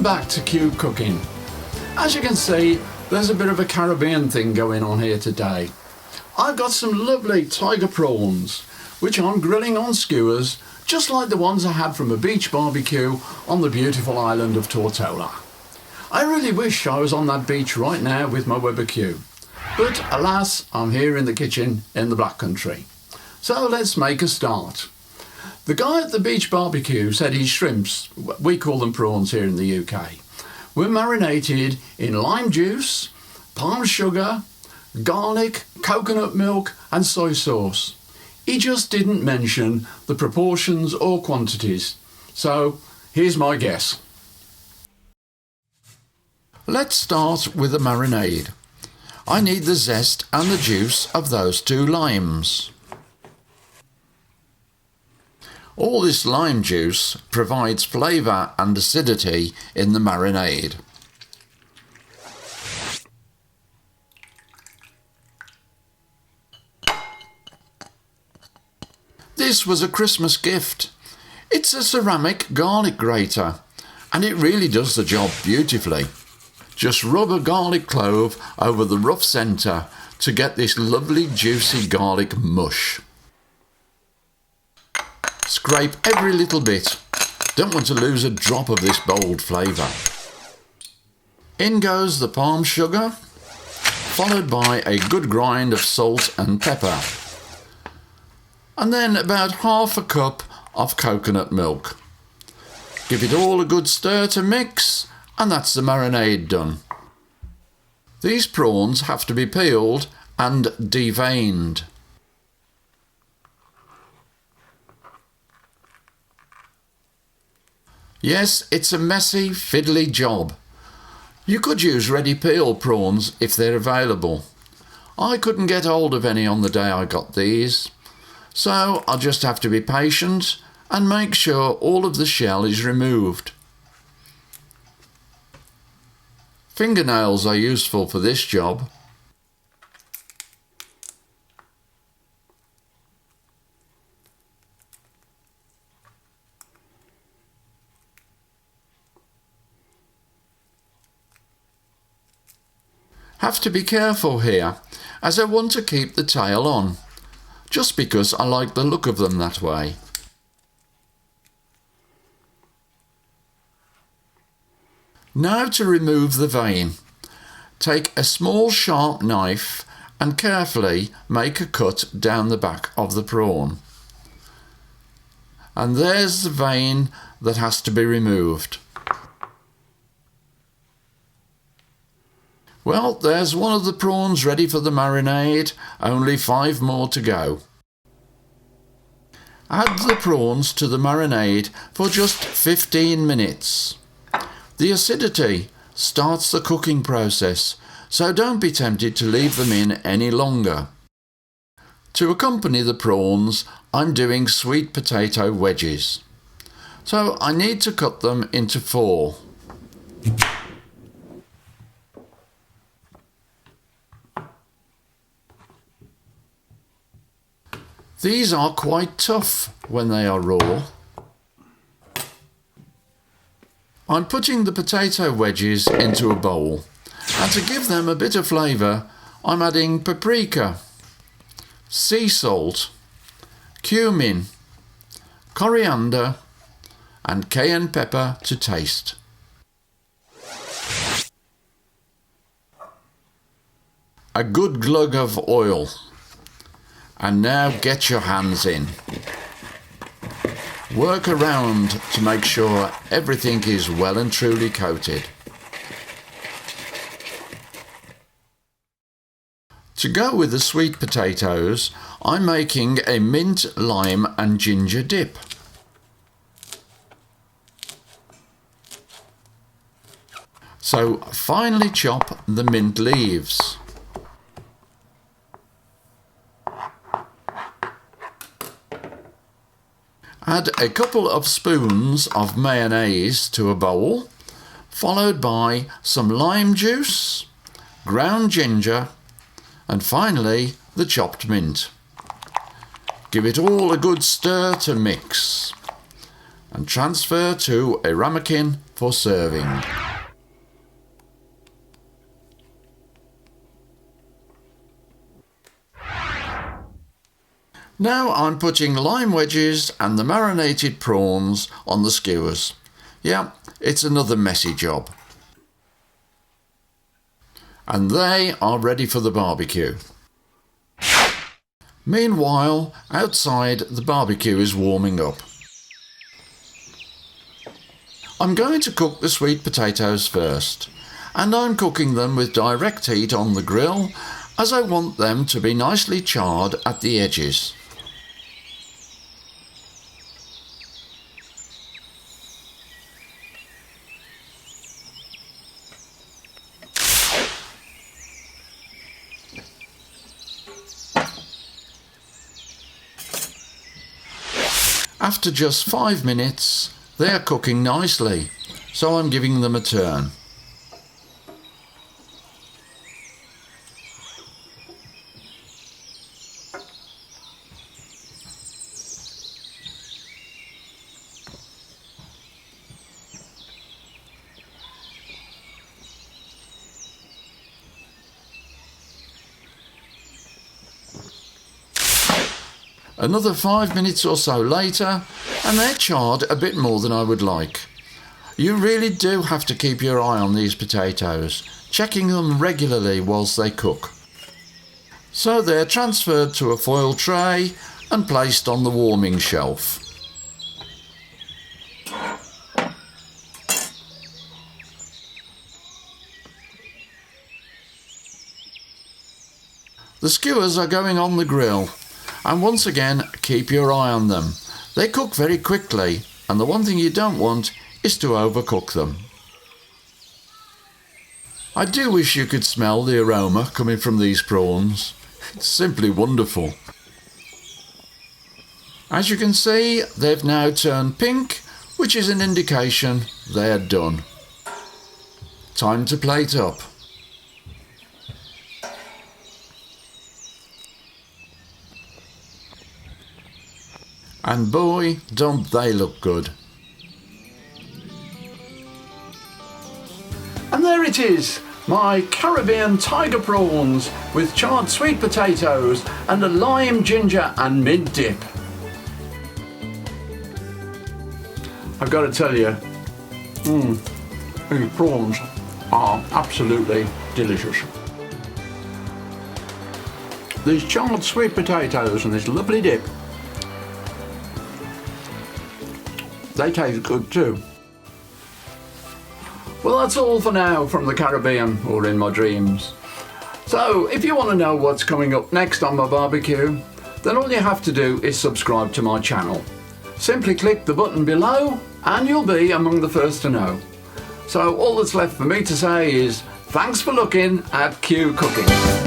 back to Qcookin. As you can see, there's a bit of a Caribbean thing going on here today. I've got some lovely tiger prawns, which I'm grilling on skewers, just like the ones I had from a beach barbecue on the beautiful island of Tortola. I really wish I was on that beach right now with my Weber Q, but alas, I'm here in the kitchen in the Black Country. So let's make a start. The guy at the beach barbecue said his shrimps, we call them prawns here in the UK, were marinated in lime juice, palm sugar, garlic, coconut milk and soy sauce. He just didn't mention the proportions or quantities. So here's my guess. Let's start with the marinade. I need the zest and the juice of those 2 limes. All this lime juice provides flavour and acidity in the marinade. This was a Christmas gift. It's a ceramic garlic grater and it really does the job beautifully. Just rub a garlic clove over the rough centre to get this lovely juicy garlic mush. Scrape every little bit. Don't want to lose a drop of this bold flavour. In goes the palm sugar, followed by a good grind of salt and pepper. And then about half a cup of coconut milk. Give it all a good stir to mix, and that's the marinade done. These prawns have to be peeled and deveined. Yes, it's a messy, fiddly job. You could use ready peeled prawns if they're available. I couldn't get hold of any on the day I got these, so I'll just have to be patient and make sure all of the shell is removed. Fingernails are useful for this job. Have to be careful here, as I want to keep the tail on, just because I like the look of them that way. Now to remove the vein. Take a small sharp knife and carefully make a cut down the back of the prawn. And there's the vein that has to be removed. Well, there's one of the prawns ready for the marinade, only 5 more to go. Add the prawns to the marinade for just 15 minutes. The acidity starts the cooking process, so don't be tempted to leave them in any longer. To accompany the prawns, I'm doing sweet potato wedges. So I need to cut them into 4. These are quite tough when they are raw. I'm putting the potato wedges into a bowl, and to give them a bit of flavour, I'm adding paprika, sea salt, cumin, coriander and cayenne pepper to taste. A good glug of oil. And now get your hands in. Work around to make sure everything is well and truly coated. To go with the sweet potatoes, I'm making a mint, lime and ginger dip. So finely chop the mint leaves. Add a couple of spoons of mayonnaise to a bowl, followed by some lime juice, ground ginger, and finally the chopped mint. Give it all a good stir to mix. and transfer to a ramekin for serving. Now I'm putting lime wedges and the marinated prawns on the skewers. Yeah, it's another messy job. And they are ready for the barbecue. Meanwhile, outside the barbecue is warming up. I'm going to cook the sweet potatoes first, and I'm cooking them with direct heat on the grill as I want them to be nicely charred at the edges. After just 5 minutes, they are cooking nicely, so I'm giving them a turn. Another 5 minutes or so later, and they're charred a bit more than I would like. You really do have to keep your eye on these potatoes, checking them regularly whilst they cook. So they're transferred to a foil tray and placed on the warming shelf. The skewers are going on the grill. And once again, keep your eye on them. They cook very quickly, and the one thing you don't want is to overcook them. I do wish you could smell the aroma coming from these prawns. It's simply wonderful. As you can see, they've now turned pink, which is an indication they're done. Time to plate up. And boy, don't they look good. And there it is, my Caribbean tiger prawns with charred sweet potatoes and a lime, ginger and mint dip. I've got to tell you, these prawns are absolutely delicious. These charred sweet potatoes and this lovely dip, they taste good too. Well, that's all for now from the Caribbean, or in my dreams. So, if you want to know what's coming up next on my barbecue, then all you have to do is subscribe to my channel. Simply click the button below and you'll be among the first to know. So all that's left for me to say is thanks for looking at Qcookin.